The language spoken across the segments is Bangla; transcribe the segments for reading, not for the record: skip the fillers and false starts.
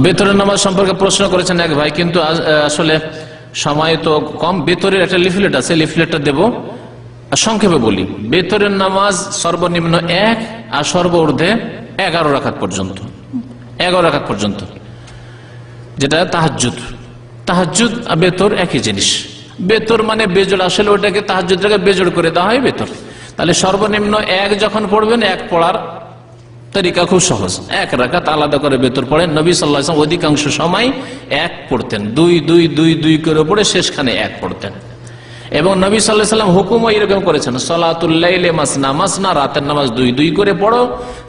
বেতরের নামাজ সম্পর্কে প্রশ্ন করেছেন এক ভাই, কিন্তু আসলে সময় তো কম। বেতরের একটা লিফলেট আছে, লিফলেটটা দেব, সংক্ষেপে বলি। বেতরের নামাজ সর্বনিম্ন 1 আর সর্বঊর্ধ্বে 11 রাকাত পর্যন্ত, 11 রাকাত পর্যন্ত, যেটা তাহাজ্জুদ। তাহাজ্জুদ আর বেতর একই জিনিস। বেতর মানে বেজোড়, আসলে ওটাকে তাহাজ্জুদটাকে বেজোড় করে দেওয়া হয় বেতর। তাহলে সর্বনিম্ন 1 যখন পড়বেন, 1 পড়ার তরিকা খুব সহজ। 1 রাকাত আলাদা করে বেতর পড়েন। নবী সাল্লাল্লাহু আলাইহি ওয়াসাল্লাম অধিকাংশ সময় 1 পড়তেন, 2 করে পড়ে শেষখানে 1 পড়তেন। এবং নবী সাল্লাল্লাহু আলাইহি ওয়াসাল্লাম হুকুমও এরকম করেছেন, সলাতুল লাইলি মাসনা মাসনা, রাতের নামাজ 2 করে পড়ো।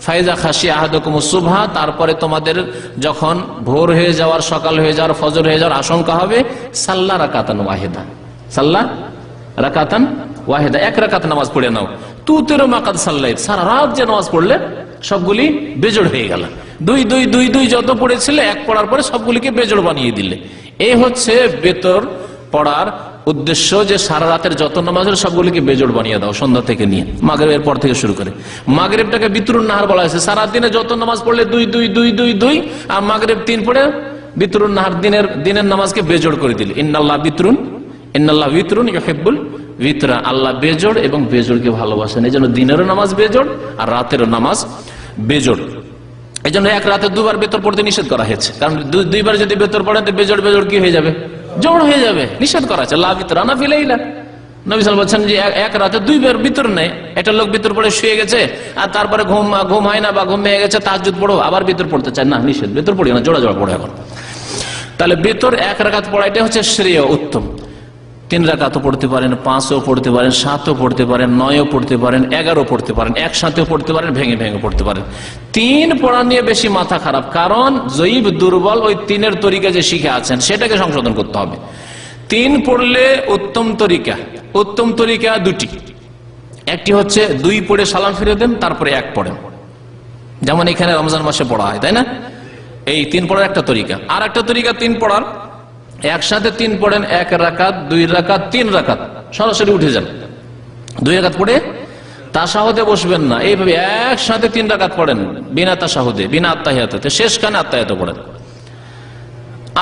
ফাইজা খাশিয়া আহাদুকুমুস সুবহা, তারপরে তোমাদের যখন ভোর হয়ে যাওয়ার, সকাল হয়ে যাওয়ার, ফজর হয়ে যাওয়ার আশঙ্কা হবে, সাল্লা রাকাতান ওয়াহিদা, সাল্লা রাকাতান ওয়াহিদা, 1 রাকাত নামাজ পড়ে নাও। তুতিরু মাকাদ সাল্লাইত, সারা রাত যে নামাজ পড়লে সবগুলি বেজোড় হয়ে গেল। 2 যত পড়েছিলে 1 পড়ার পরে সবগুলিকে বেজোড় বানিয়ে দিলে। এই হচ্ছে বেতর পড়ার উদ্দেশ্য, যে সারা রাতের যত নামাজ হলো সবগুলিকে বেজোড় বানিয়ে দাও, সন্ধ্যা থেকে নিয়ে মাগরিবের পর থেকে শুরু করে। মাগরিবটাকে বিতরুন নাহার বলা হয়েছে। সারা দিনে যত নামাজ পড়লে 2, আর মাগরিব 3 পড়ে বিতরুন নাহার, দিনের নামাজকে বেজোড় করে দিলে। ইন্নাল্লাহ বিতরুন ইউহিব্বুল বিতরা, আল্লাহ বেজোড় এবং বেজোড়কে ভালোবাসেন। এই জন্য দিনেরও নামাজ বেজোড় আর রাতেরও নামাজ বেজোড়। এই জন্য 1 রাতে 2 বার বেতর পড়তে নিষেধ করা হয়েছে, কারণ 2 বার যদি বেতর পড়েন তো বেজোড় কি হয়ে যাবে, জোড় হয়ে যাবে, নিষেধ করা আছে। লা বিতরা না ফিলাইলা, নবী সাল্লাল্লাহু আলাইহি ওয়াসাল্লাম বলছেন যে 1 রাতে 2 বার বিতর নেই। একটা লোক বিতর পড়ে শুয়ে গেছে আর তারপরে ঘুম হয় না বা ঘুম ভেঙে গেছে, তাহাজ্জুদ পড়ো, আবার বিতর পড়তে চায় না, নিষেধ, বেতর পড়ি না, জোড়া পড়ো এখন। তাহলে বেতর 1 রাকাত পড়াইটা হচ্ছে শ্রেয়, উত্তম। 3 রাকাতও পড়তে পারেন, 5ও পড়তে পারেন, 7ও পড়তে পারেন, 9ও পড়তে পারেন, 11ও পড়তে পারেন, একসাথেও পড়তে পারেন, ভেঙে পড়তে পারেন। 3 পড়া নিয়ে বেশি মাথা খারাপ, কারণ জয়ীব দুর্বল, ওই 3-এর তরিকা যে শিখে আছেন সেটাকে সংশোধন করতে হবে। 3 পড়লে উত্তম তরিকা 2টি। একটি হচ্ছে 2 পড়ে সালাম ফিরে দেন, তারপরে 1 পড়েন, যেমন এখানে রমজান মাসে পড়া হয়, তাই না? এই 3 পড়ার একটা তরিকা। আর একটা তরিকা 3 পড়ার, একসাথে 3 পড়েন, 1 রাকাত, 2 রাকাত, 3 রাকাত, সরাসরি উঠে যান। 2 রাকাত পড়ে তাশাহুদে বসবেন না, এইভাবে একসাথে 3 রাকাত পড়েন, বিনা তাশাহুদে, বিনা আত্তাহিয়াতে, শেষখানে আত্তাহিয়াত পড়েন।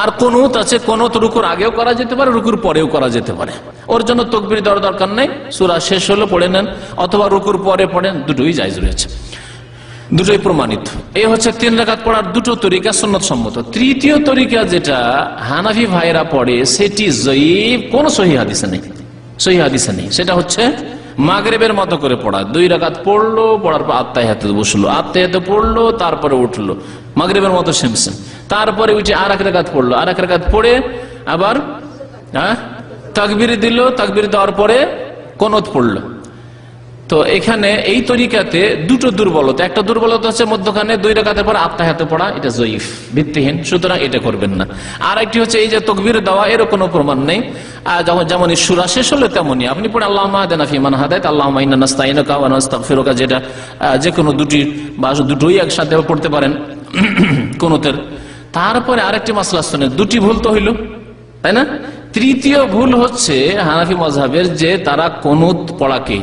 আর কুনুত আছে, কুনুত রুকুর আগেও করা যেতে পারে, রুকুর পরেও করা যেতে পারে। ওর জন্য তাকবীর দেওয়ার দরকার নেই, সূরা শেষ হলো পড়ে নেন, অথবা রুকুর পরে পড়েন, দুটোই জায়েজ রয়েছে, দুটোই প্রমাণিত। এই হচ্ছে 3 রাকাত পড়ার 2টো তরিকা সুন্নত সম্মত। তৃতীয় তরিকা যেটা হানাফি ভাইরা পড়ে, সেটি জয়ীফ, কোন সহিহ হাদিসে নেই। সেটা হচ্ছে মাগরিবের মতো করে পড়া। 2 রাকাত পড়লো, পড়ার পর আত্তাহিয়াতে বসলো, আত্তাহিয়াতে পড়লো, তারপরে উঠলো, মাগরিবের মতো সেম, তারপরে উঠে আর 1 রাকাত পড়লো, আর 1 রাকাত পড়ে আবার তাকবীর দিল, তাকবীর দেওয়ার পরে কুনুত পড়লো। তো এখানে এই তরিকাতে 2টো দুর্বলতা। একটা দুর্বলতা হচ্ছে মধ্যখানে 2 রাকাতের পর আত্তাহিয়াতে পড়া, এটা জয়ীফ, ভিত্তিহীন, সুতরাং এটা করবেন না। আর একটি হচ্ছে এই যে তাকবীর দেওয়া, এর কোনো প্রমাণ নেই। যেমন সূরা শেষ হলো তেমনই আপনি পড়ে আল্লাহুম্মা আহদিনা ফিমান হাদাইত, আল্লাহুম্মা ইন্না নাস্তাইনুকা ওয়া নাস্তাগফিরুকা, যেটা যে কোনো 2টি বা 2টোই একসাথে পড়তে পারেন কুনুতের। তারপরে আরেকটি মাসলা শুনে 2টি ভুল তো হইল, তাই না? তৃতীয় ভুল হচ্ছে হানাফি মাযহাবের, যে তারা কুনুত পড়াকে,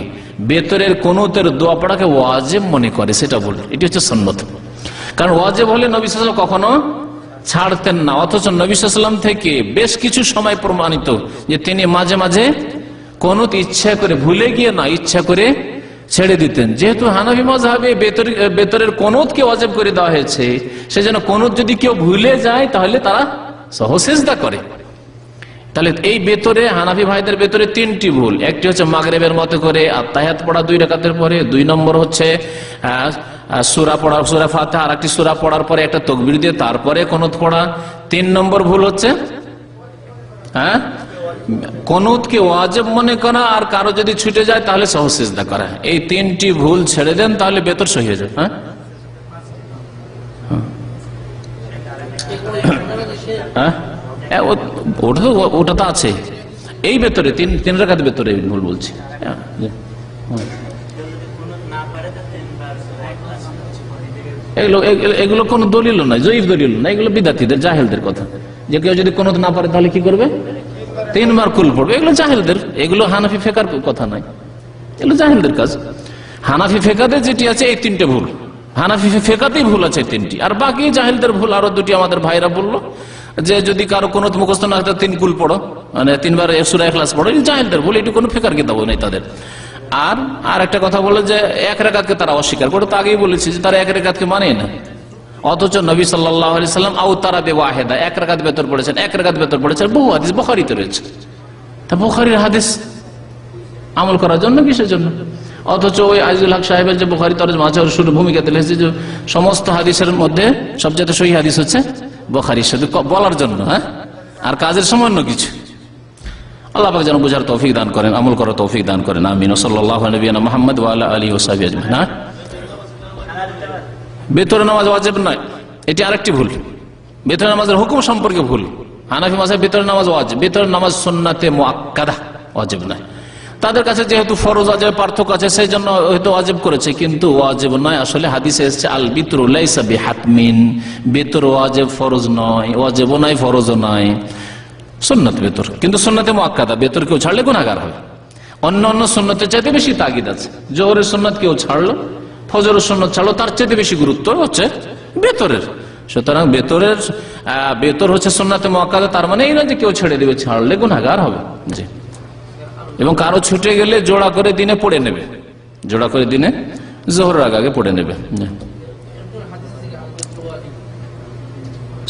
বেতরের কুনুতের দোয়া পড়াকে ওয়াজিব মনে করে, সেটা ভুল। এটি হচ্ছে সুন্নত, কারণ ওয়াজিব হলে নবী সাল্লাল্লাহু আলাইহি ওয়াসাল্লাম কখনো ছাড়তেন না। অথচ নবী সাল্লাল্লাহু আলাইহি ওয়াসাল্লাম থেকে বেশ কিছু সময় প্রমাণিত যে তিনি মাঝে মাঝে কুনুত ইচ্ছা করে, ভুলে গিয়ে না, ইচ্ছা করে ছেড়ে দিতেন। যেহেতু হানাফি মাযহাবে বেতরের কুনুতকে ওয়াজিব করে দেওয়া হয়েছে, সেজন্য কুনুত যদি কেউ ভুলে যায় তাহলে তারা সহসিজদা করে। তাহলে এই বেতরে, হানাফি ভাইদের বেতরে 3টি ভুল। একটি হচ্ছে মাগরিবের মতো করে আত্তাহিয়াত পড়া 2 রাকাতের পরে, 2 নম্বর হচ্ছে সূরা পড়া, সূরা ফাতিহা আর একটি সূরা পড়ার পরে একটা তাকবীর দিয়ে তারপরে কুনুত পড়া। 3 নম্বর ভুল হচ্ছে কুনুতকে ওয়াজিব মনে করা, আর কারো যদি ছুটে যায় তাহলে সহসিজদা করা। এই 3টি ভুল ছেড়ে দেন, তাহলে বেতর সহি হয়ে যাবে। ওটা তো আছে এই ভেতরে, 3 রাকাত ভেতরে ভুল বলছি। এগুলো কোন দলিল নয়, জয়ীফ দলিল না, এগুলো বিদাতীদের, জাহেলদের কথা। যে কেউ যদি কুনুত না পারে তাহলে কি করবে? 3 বার কুল পড়বে। এগুলো জাহেলদের, এগুলো হানাফি ফিকহের কথা নয়, এগুলো জাহেলদের কাজ। হানাফি ফিকহে যেটি আছে এই 3টে ভুল, হানাফি ফেকাতেই ভুল আছে তিনটি, আর বাকি জাহিলদের ভুল আরো দুটি আমাদের ভাইরা বললো যে যদি কারো কোনো মুখস্থ না হয় 3 কুল পড়ো, মানে 3 বার সূরা ইখলাস পড়ো, জাহিলদের ভুল, এটি কোনো ফিকার কিতাবও নেই তাদের। আর একটা কথা বলে যে 1 রাকাতকে তারা অস্বীকার করে, তো আগেই বলেছি যে তারা 1 রাকাতকে মানে না, অথচ নবী সাল্লাল্লাহু আলাইহি সাল্লাম আওতারা বিওয়াহিদা 1 রাকাত বেতর পড়েছেন, 1 রাকাত বেতর পড়েছেন, বহু হাদিস বুখারীতে রয়েছে। তা বুখারীর হাদিস আমল করার জন্য কিসের জন্য? অথচ ওই আজিজুল হক সাহেবের যে বুখারী তরজমা আছে ওর শুরু ভূমিকাতে লিখেছে যে সমস্ত হাদিসের মধ্যে সবচেয়ে সহিহ হাদিস হচ্ছে বুখারী, শুধু বলার জন্য, হ্যাঁ, আর কাজের সামান্য কিছু। আল্লাহ পাক যেন বুঝার তৌফিক দান করেন, আমল করার তৌফিক দান করেন, আমিন। সাল্লাল্লাহু আলাইহি ওয়া মুহাম্মদ ওয়া আলা আলিহি ওয়া সাহবিহি আজমাইন। বেতরে নামাজ ওয়াজিব নয়, এটি আরেকটি ভুল। বেতরে নামাজের হুকুম সম্পর্কে ভুল। হানাফি মাযহাবে বেতরে নামাজ ওয়াজিব, বেতরে নামাজ সুন্নাতে মুআক্কাদা, ওয়াজিব নয়। তাদের কাছে যেহেতু ফরজ ওয়াজিব পার্থক্য আছে সেই জন্য হয়তো ওয়াজিব করেছে, কিন্তু ওয়াজিব নয়। আসলে হাদিসে এসেছে আল বিতরু লাইসা বিহাতমিন, বেতর ওয়াজিব ফরজ নয়, ওয়াজিবও নয় ফরজও নয়, সুন্নাত বেতর, কিন্তু সুন্নাতে মুআক্কাদা, বেতর কেউ ছাড়লে গুনাহগার হবে। অন্য সুন্নতের চাইতে বেশি তাগিদ আছে। জোহরের সুন্নাত কেউ ছাড়লো, ফজরের সুন্নাত ছাড়লো, তার চাইতে বেশি গুরুত্ব হচ্ছে বেতরের। সুতরাং বেতর হচ্ছে সুন্নাতে মুআক্কাদা, তার মানে এই নয় যে কেউ ছেড়ে দেবে, ছাড়লে গুনাহগার হবে। জি। এবং কারো ছুটে গেলে জোড়া করে দিনে পড়ে নেবে, জোড়া করে দিনে জোহরের আগে পড়ে নেবে।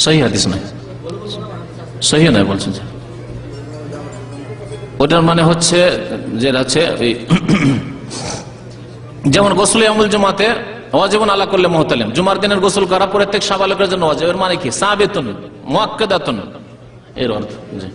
সহিহ হাদিস নয়, সহিহ নয় বলছেন। ওটার মানে হচ্ছে যে আছে যেমন গোসল ইয়ামুল জুমাতে ওয়াজিবুন আলা কুল্লি মুহতালিম, জুমার দিনের গোসল করা প্রত্যেক সাবালকের জন্য ওয়াজিব। এর মানে কি? সাবিতুন মুআক্কাদাতুন, এর অর্থ। জি।